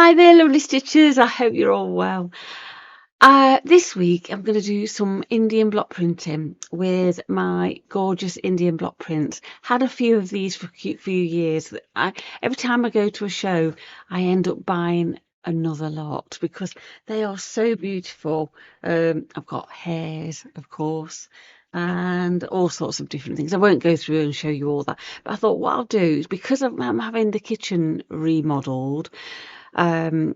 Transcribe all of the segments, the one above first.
Hi there, lovely stitchers. I hope you're all well. This week I'm going to do some Indian block printing with my gorgeous Indian block prints. Had a few of these for a few years. Every time I go to a show, I end up buying another lot because they are so beautiful. I've got hairs, of course, and all sorts of different things. I won't go through and show you all that, but I thought what I'll do is, because I'm having the kitchen remodeled, for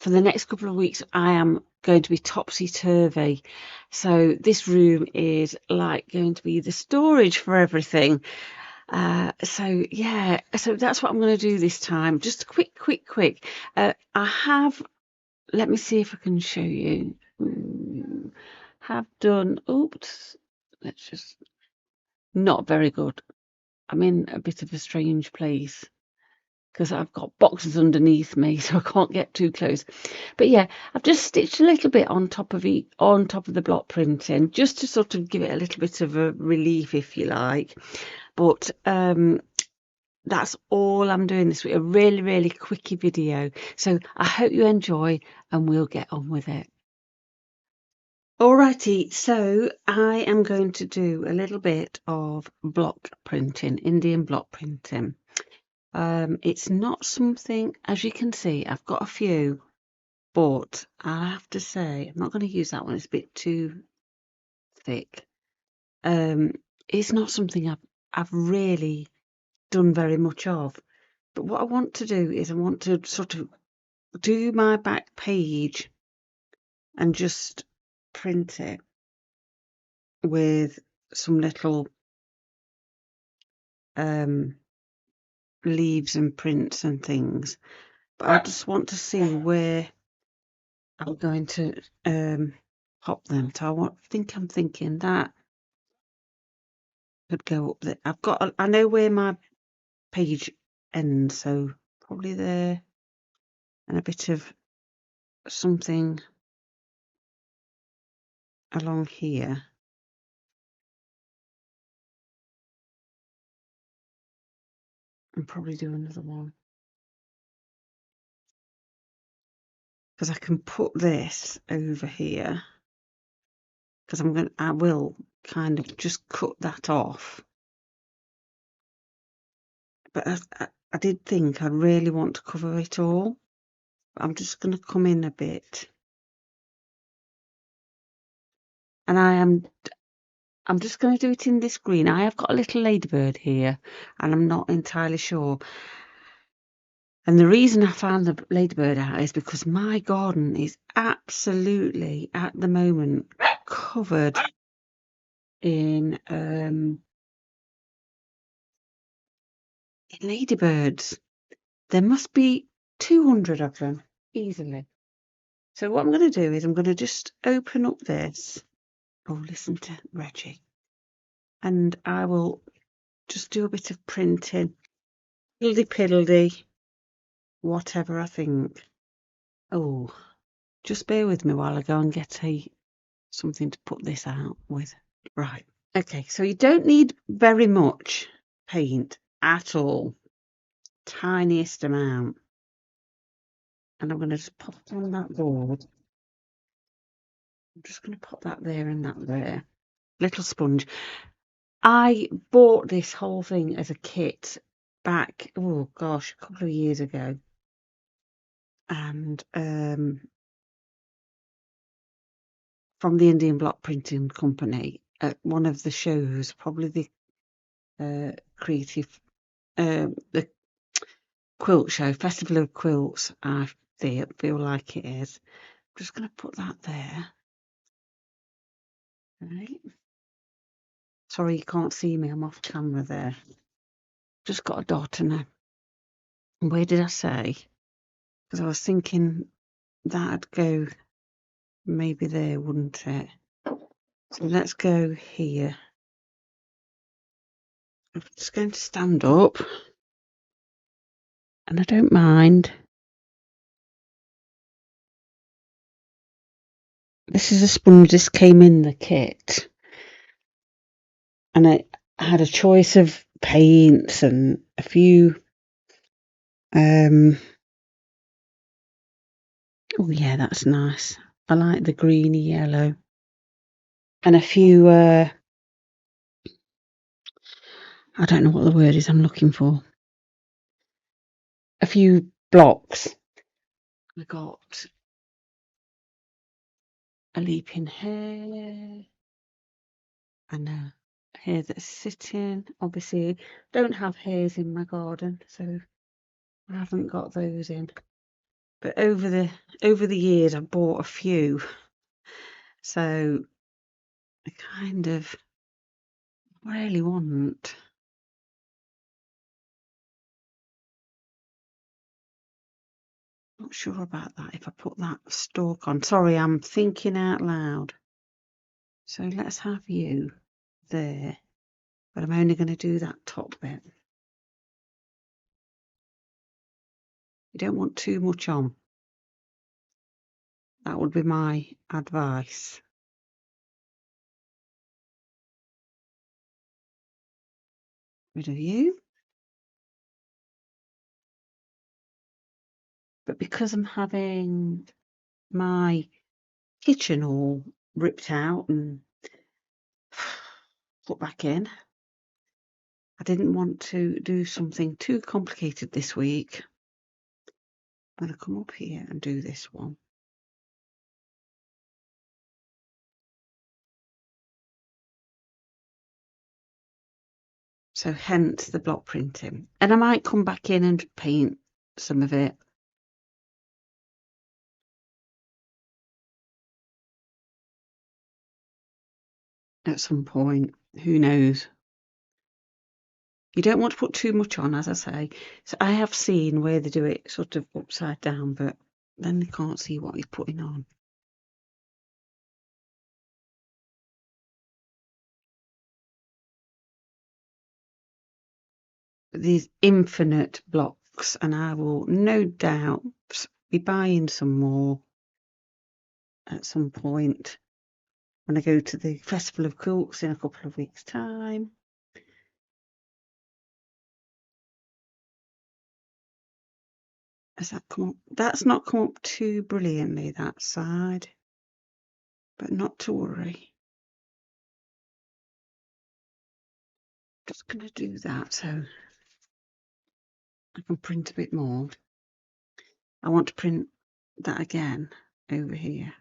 the next couple of weeks, I am going to be topsy-turvy. So this room is like going to be the storage for everything. So yeah, so that's what I'm going to do this time. Just quick. I have, let me see if I can show you. Have done, oops, let's just, not very good. I'm in a bit of a strange place because I've got boxes underneath me, so I can't get too close. But yeah, I've just stitched a little bit on top of the block printing, just to sort of give it a little bit of a relief, if you like. But that's all I'm doing this week. A really quickie video. So I hope you enjoy, and we'll get on with it. Alrighty, so I am going to do a little bit of block printing, Indian block printing. It's not something, as you can see, I've got a few, but I have to say, I'm not going to use that one. It's a bit too thick. It's not something I've really done very much of. But what I want to do is I want to sort of do my back page and just print it with some little leaves and prints and things. But I just want to see where I'm going to pop them. So I'm thinking that could go up there. I know where my page ends, so probably there, and a bit of something along here. And probably do another one, because I can put this over here, because I will kind of just cut that off. But I did think I really want to cover it all. I'm just going to come in a bit, and I'm just going to do it in this green. I have got a little ladybird here, and I'm not entirely sure. And the reason I found the ladybird out is because my garden is absolutely, at the moment, covered in ladybirds. There must be 200 of them easily. So what I'm going to do is I'm going to just open up this. Oh, listen to Reggie. And I will just do a bit of printing. Piddly, whatever I think. Oh, just bear with me while I go and get something to put this out with. Right. Okay, so you don't need very much paint at all. Tiniest amount. And I'm going to just pop it on that board. I'm just going to pop that there and that there. Little sponge. I bought this whole thing as a kit back, oh gosh, a couple of years ago. And from the Indian Block Printing Company at one of the shows, probably the the quilt show, Festival of Quilts, I feel like it is. I'm just going to put that there. Right. Sorry you can't see me, I'm off camera there. Just got a dot and where did I say? Because I was thinking that'd go maybe there, wouldn't it? So let's go here. I'm just going to stand up, and I don't mind. This is a sponge, this came in the kit. And I had a choice of paints and a few Oh yeah, that's nice. I like the greeny yellow. And a few, I don't know what the word is I'm looking for. A few blocks. I got a leaping hare and a hare that's sitting. Obviously, don't have hares in my garden, so I haven't got those in. But over the years, I've bought a few, so I kind of really want. Not sure about that. If I put that stalk on, sorry, I'm thinking out loud. So let's have you there, but I'm only going to do that top bit. You don't want too much on. That would be my advice. Rid of you. But because I'm having my kitchen all ripped out and put back in, I didn't want to do something too complicated this week. I'm going to come up here and do this one. So hence the block printing. And I might come back in and paint some of it. At some point, who knows? You don't want to put too much on, as I say. So I have seen where they do it sort of upside down, but then they can't see what he's putting on. These infinite blocks, and I will no doubt be buying some more at some point when I go to the Festival of Quilts in a couple of weeks' time. Has that come up? That's not come up too brilliantly, that side, but not to worry. Just going to do that so I can print a bit more. I want to print that again over here.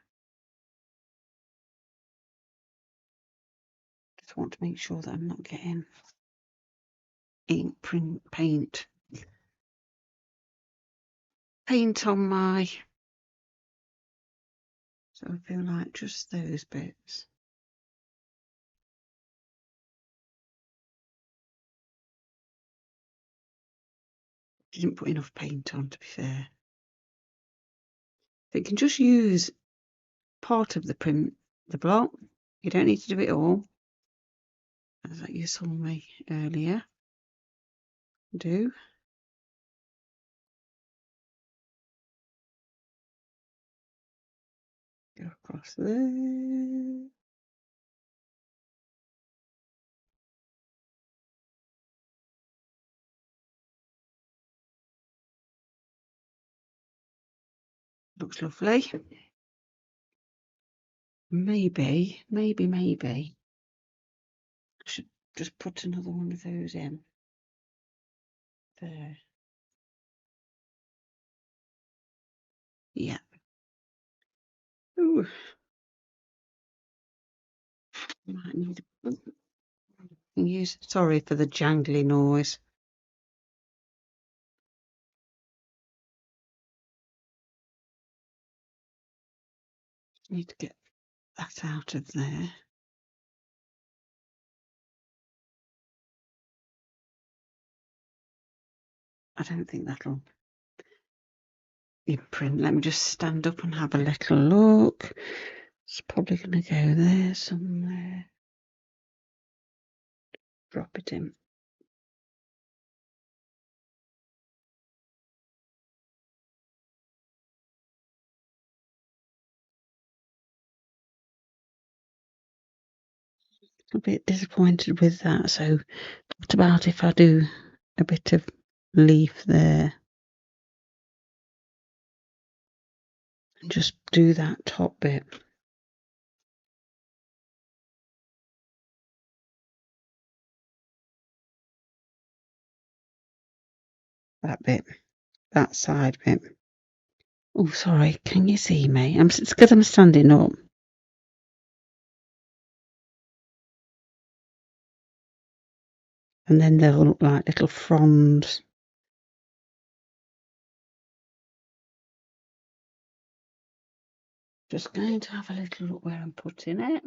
Just want to make sure that I'm not getting ink paint on my, so I feel like just those bits. Didn't put enough paint on, to be fair. But you can just use part of the print, the block. You don't need to do it all, as you saw me earlier do. Go across there. Looks lovely. Maybe. I should just put another one of those in. There. Yeah. Ooh. Might need use. Sorry for the jangly noise. Need to get that out of there. I don't think that'll imprint. Let me just stand up and have a little look. It's probably going to go there somewhere. Drop it in. A bit disappointed with that. So what about if I do a bit of leaf there? just do that top bit. That bit, that side bit. Oh, sorry, can you see me? It's because I'm standing up. And then they'll look like little fronds. Just going to have a little look where I'm putting it.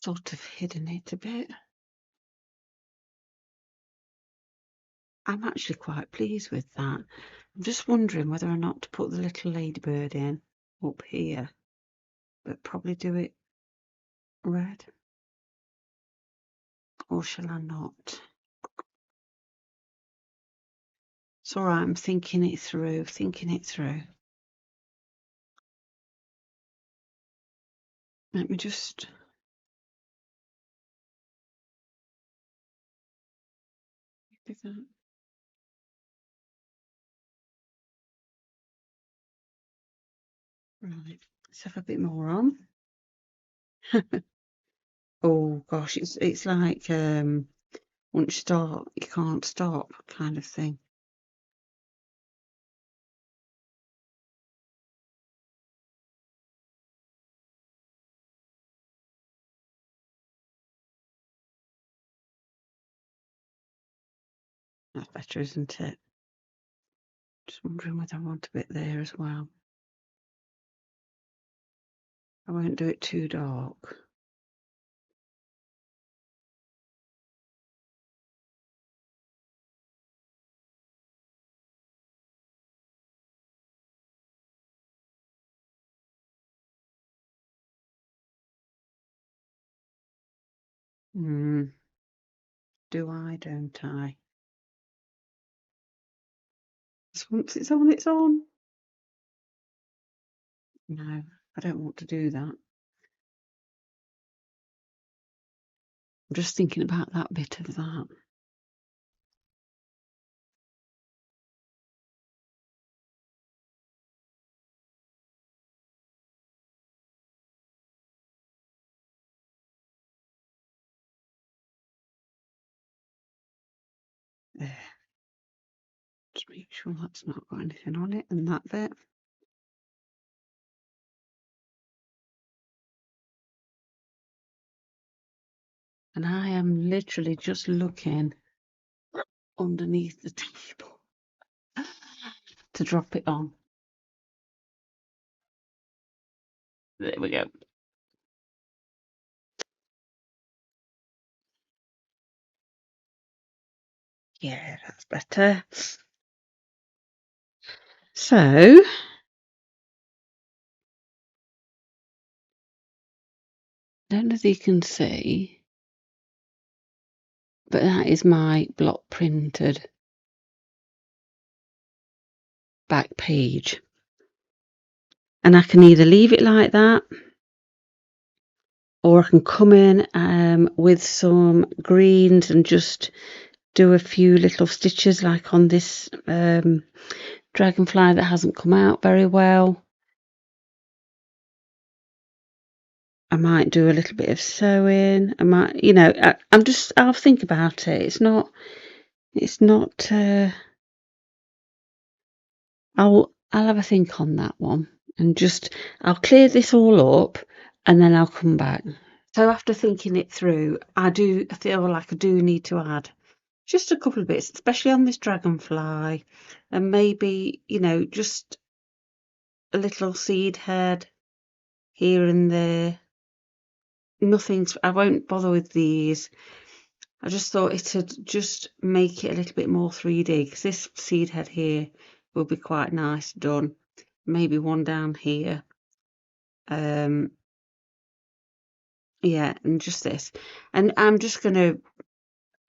Sort of hidden it a bit. I'm actually quite pleased with that. I'm just wondering whether or not to put the little ladybird in up here, but probably do it red. Or shall I not? It's all right, I'm thinking it through, Let me just... do that. Right, let's have a bit more on. Oh gosh, it's like once you start, you can't stop kind of thing. That's better, isn't it? Just wondering whether I want a bit there as well. I won't do it too dark. Do I, don't I? Once it's on, it's on. No, I don't want to do that. I'm just thinking about that bit of that. There. Just make sure that's not got anything on it, and that bit. And I am literally just looking underneath the table to drop it on. There we go. Yeah, that's better. So, I don't know if you can see, but that is my block printed back page. And I can either leave it like that, or I can come in with some greens and just do a few little stitches like on this dragonfly that hasn't come out very well. I might do a little bit of sewing. I might, I'll think about it. It's not, I'll have a think on that one and I'll clear this all up and then I'll come back. So after thinking it through, I feel like I do need to add just a couple of bits, especially on this dragonfly, and maybe, just a little seed head here and there. I won't bother with these. I just thought it'd just make it a little bit more 3D, because this seed head here will be quite nice done. Maybe one down here. Yeah, and just this. And I'm just going to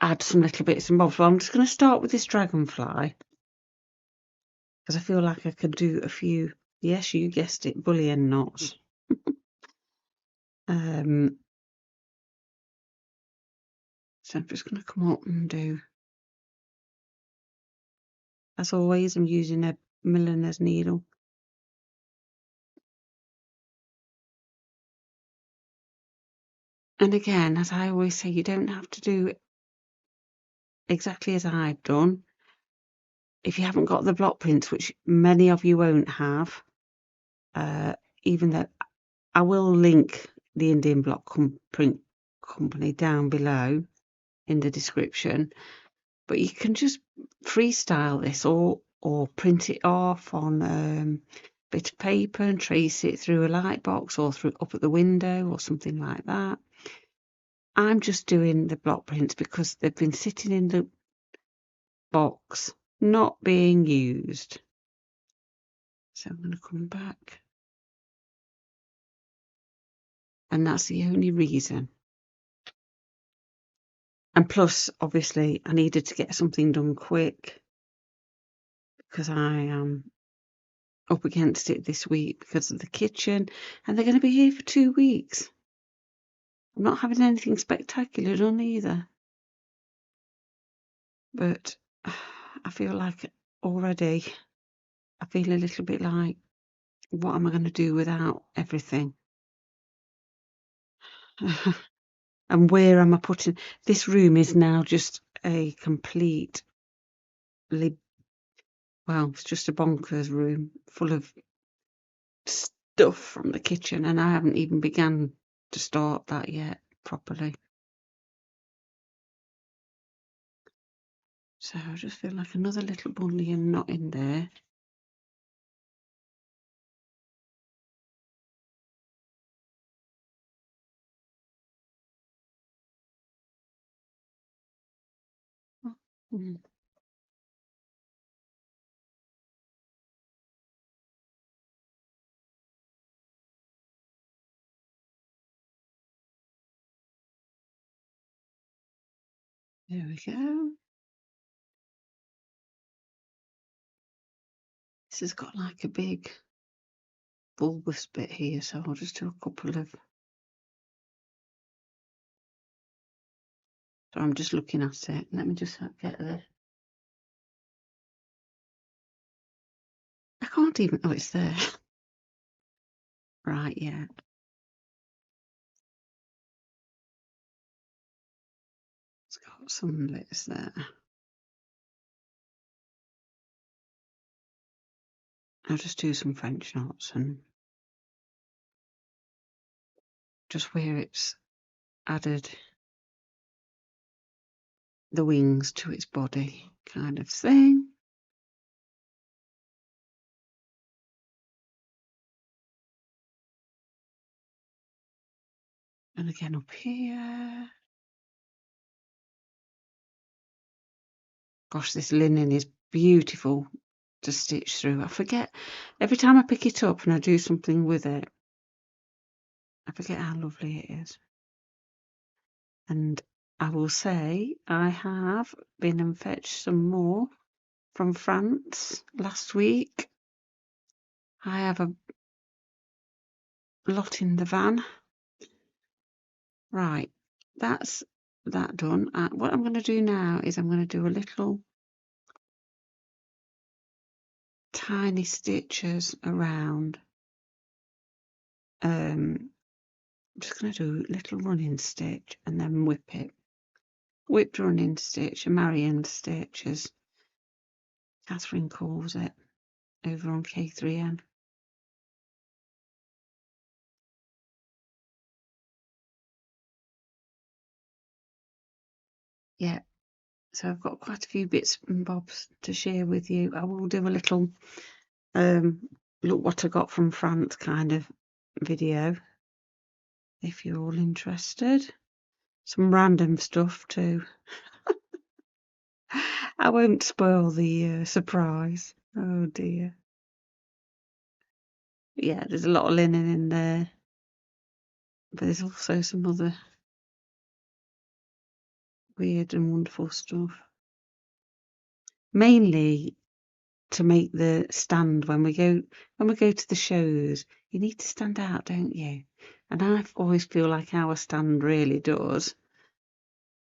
add some little bits and bobs. So I'm just going to start with this dragonfly, because I feel like I could do a few, yes, you guessed it, bullion knots. So I'm just going to come up and do, as always, I'm using a milliner's needle. And again, as I always say, you don't have to do it exactly as I've done. If you haven't got the block prints, which many of you won't have, even though I will link the Indian block print company down below in the description, but you can just freestyle this or print it off on a bit of paper and trace it through a light box or through up at the window or something like that. I'm just doing the block prints because they've been sitting in the box not being used. So I'm going to come back, and that's the only reason. And plus, obviously, I needed to get something done quick because I am up against it this week because of the kitchen, and they're going to be here for 2 weeks. I'm not having anything spectacular done either, but I feel like already I feel a little bit like, what am I going to do without everything? And where am I putting this room? Is now just a complete, well, it's just a bonkers room full of stuff from the kitchen, and I haven't even begun to start that yet properly. So I just feel like another little bullion knot in there. Mm. There we go. This has got like a big bulbous bit here, so I'll just do a couple of. So I'm just looking at it. Let me just get this. I can't even. Oh, it's there. Right, yeah. It's got some bits there. I'll just do some French knots and just where it's added the wings to its body, kind of thing. And again up here. Gosh, this linen is beautiful to stitch through. I forget, every time I pick it up and I do something with it, I forget how lovely it is. And I will say I have been and fetched some more from France last week. I have a lot in the van. Right, that's that done. What I'm going to do now is I'm going to do a little tiny stitches around. I'm just going to do a little running stitch and then whip it. Whipped running stitch, a Marion stitch, as Catherine calls it, over on K3N. Yeah, so I've got quite a few bits and bobs to share with you. I will do a little look what I got from France kind of video if you're all interested. Some random stuff too. I won't spoil the surprise. Oh dear. Yeah, there's a lot of linen in there, but there's also some other weird and wonderful stuff. Mainly to make the stand when we go to the shows. You need to stand out, don't you? And I always feel like our stand really does.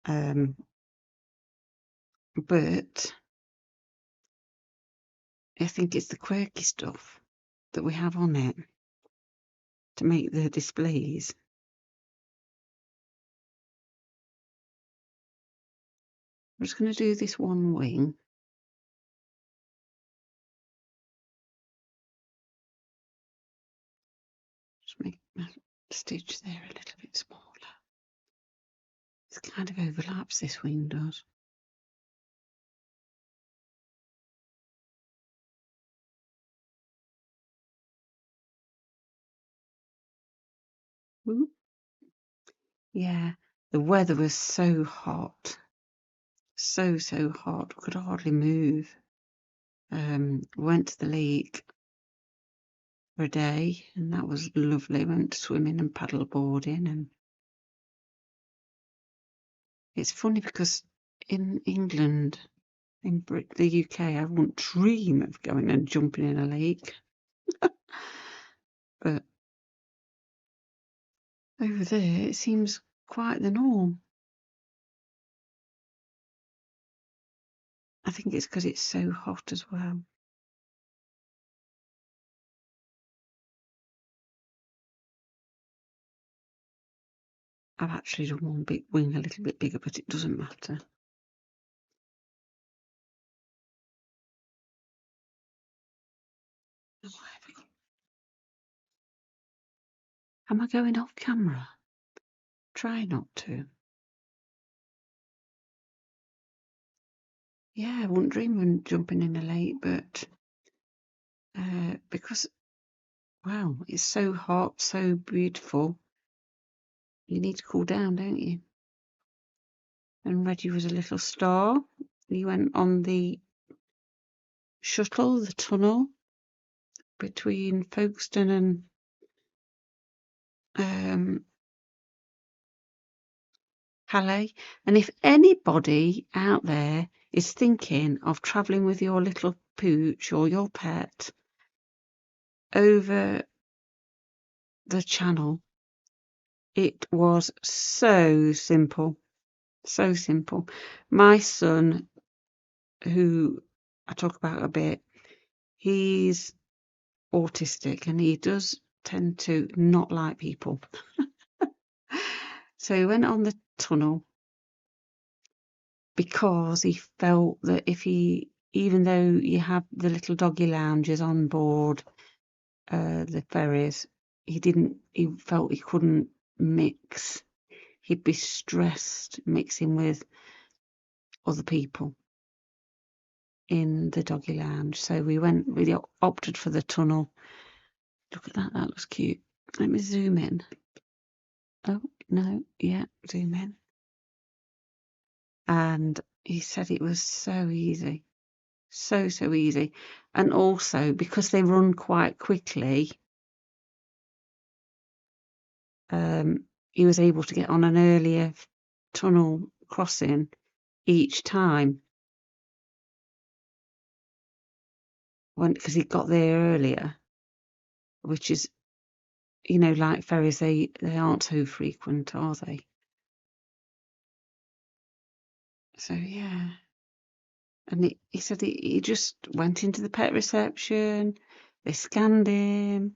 But I think it's the quirky stuff that we have on it to make the displays. I'm just going to do this one wing. Just make my stitch there a little bit smaller. It kind of overlaps, this wing does. Ooh. Yeah, the weather was so hot. So hot. We could hardly move. Went to the lake for a day, and that was lovely. Went swimming and paddle boarding, and it's funny because in England, in the UK, I wouldn't dream of going and jumping in a lake. But over there, it seems quite the norm. I think it's because it's so hot as well. I've actually done one big wing a little bit bigger, but it doesn't matter. Am I going off camera? Try not to. Yeah, I wouldn't dream of jumping in a lake, but because, wow, it's so hot, so beautiful, you need to cool down, don't you? And Reggie was a little star. He went on the shuttle, the tunnel between Folkestone and Calais. And if anybody out there is thinking of travelling with your little pooch or your pet over the channel, it was so simple. So simple. My son, who I talk about a bit, he's autistic and he does tend to not like people. So he went on the tunnel because he felt that even though you have the little doggy lounges on board the ferries, he felt he couldn't mix. He'd be stressed mixing with other people in the doggy lounge. So we opted for the tunnel. Look at that, that looks cute. Let me zoom in. Oh, no, yeah, zoom in. And he said it was so easy. So easy. And also, because they run quite quickly, he was able to get on an earlier tunnel crossing each time. Because he got there earlier, which is, like ferries, they aren't so frequent, are they? So yeah, and he said he just went into the pet reception, they scanned him,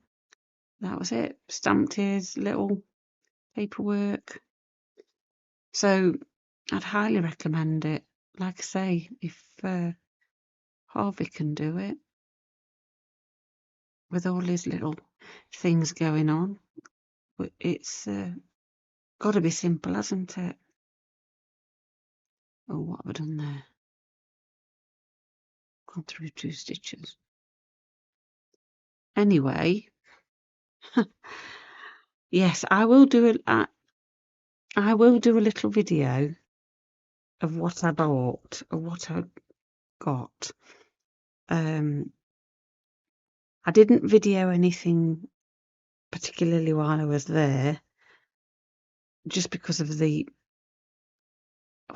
that was it, stamped his little paperwork. So I'd highly recommend it. Like I say, if Harvey can do it with all his little things going on, it's got to be simple, hasn't it? Oh, what have I done there? Gone through 2 stitches. Anyway, yes, I will do a little video of what I bought or what I got. I didn't video anything particularly while I was there, just because of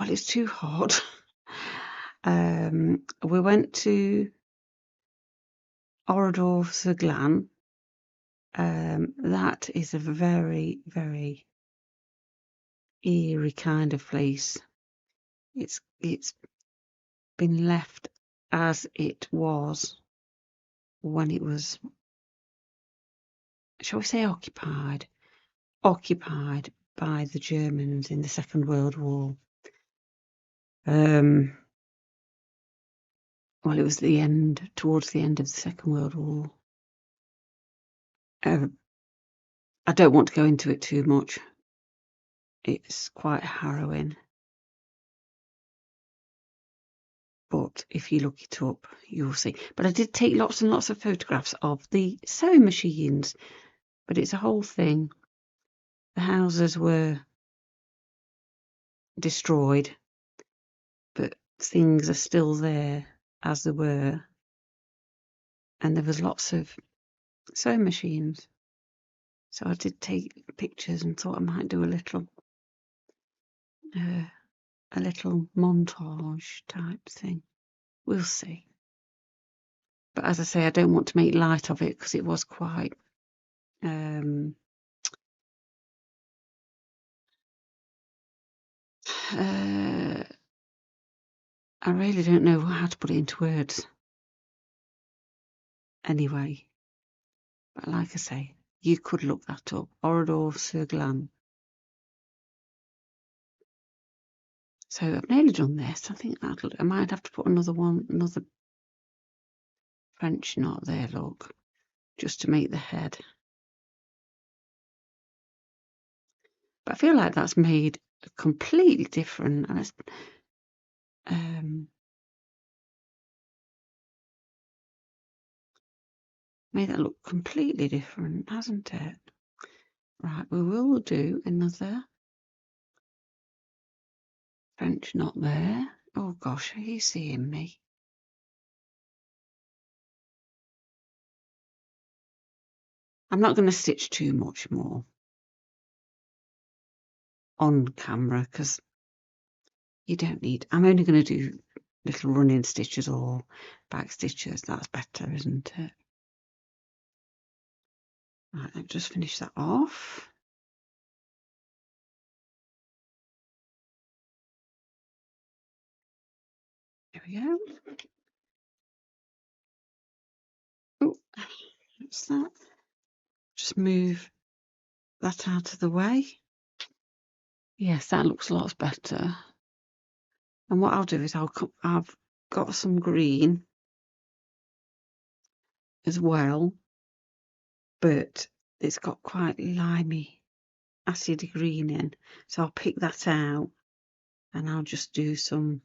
it's too hot. We went to Oridor Glenn. That is a very, very eerie kind of place. It's been left as it was when it was, shall we say, occupied by the Germans in the Second World War. Well, it was towards the end of the Second World War. I don't want to go into it too much. It's quite harrowing. But if you look it up, you'll see. But I did take lots and lots of photographs of the sewing machines. But it's a whole thing. The houses were destroyed, but things are still there as they were. And there was lots of sewing machines. So I did take pictures and thought I might do a little montage type thing. We'll see. But as I say, I don't want to make light of it because it was quite I really don't know how to put it into words. Anyway, but like I say, you could look that up. Oridor Glenn. So I've nearly done this. I think I might have to put another French knot there, look, just to make the head. But I feel like that's made completely different, and it's made that look completely different, hasn't it? Right, we will do another French knot there. Oh gosh, are you seeing me? I'm not going to stitch too much more on camera because you don't need. I'm only going to do little running stitches or back stitches. That's better, isn't it? Right, I've just finished that off. There we go. Oh, what's that? Just move that out of the way. Yes, that looks lots better. And what I'll do is I've got some green as well, but it's got quite limey, acidy green in. So I'll pick that out and I'll just do some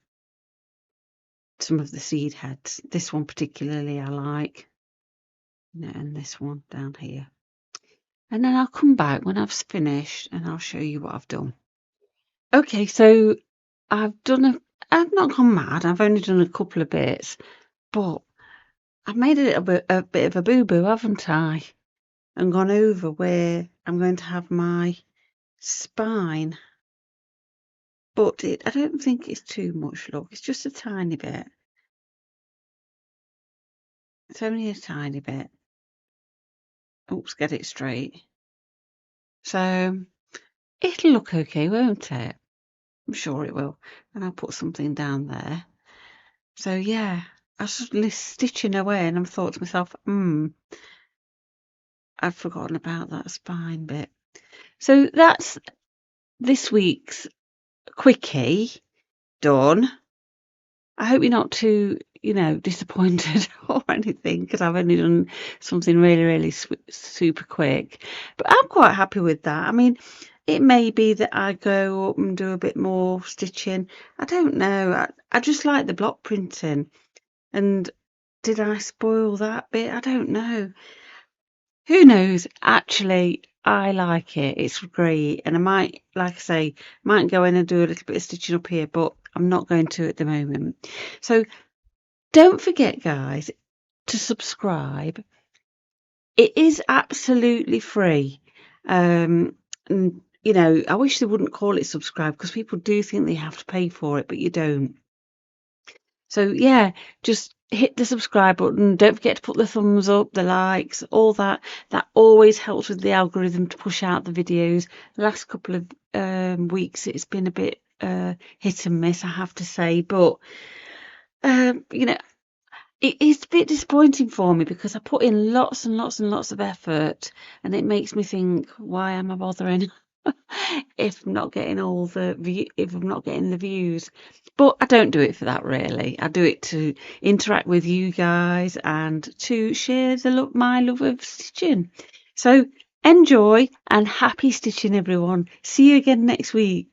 of the seed heads. This one particularly I like, and this one down here. And then I'll come back when I've finished and I'll show you what I've done. Okay, so I've not gone mad. I've only done a couple of bits, but I've made a bit of a boo-boo, haven't I? And gone over where I'm going to have my spine. But I don't think it's too much, look. It's just a tiny bit. It's only a tiny bit. Oops, get it straight. So it'll look okay, won't it? I'm sure it will. And I'll put something down there. So yeah, I was suddenly stitching away and I thought to myself, I'd forgotten about that spine bit. So that's this week's quickie done. I hope you're not too, disappointed or anything because I've only done something really, really super quick. But I'm quite happy with that. I mean, it may be that I go up and do a bit more stitching. I don't know. I just like the block printing. And did I spoil that bit? I don't know. Who knows? Actually, I like it. It's great. And I might, like I say, might go in and do a little bit of stitching up here, but I'm not going to at the moment. So don't forget, guys, to subscribe. It is absolutely free. And, I wish they wouldn't call it subscribe because people do think they have to pay for it, but you don't. So yeah, just hit the subscribe button. Don't forget to put the thumbs up, the likes, all that. That always helps with the algorithm to push out the videos. The last couple of weeks it's been a bit hit and miss, I have to say, but you know, it is a bit disappointing for me because I put in lots and lots and lots of effort, and it makes me think, why am I bothering if I'm not getting if I'm not getting the views? But I don't do it for that, really. I do it to interact with you guys and to share my love of stitching. So enjoy and happy stitching, everyone. See you again next week.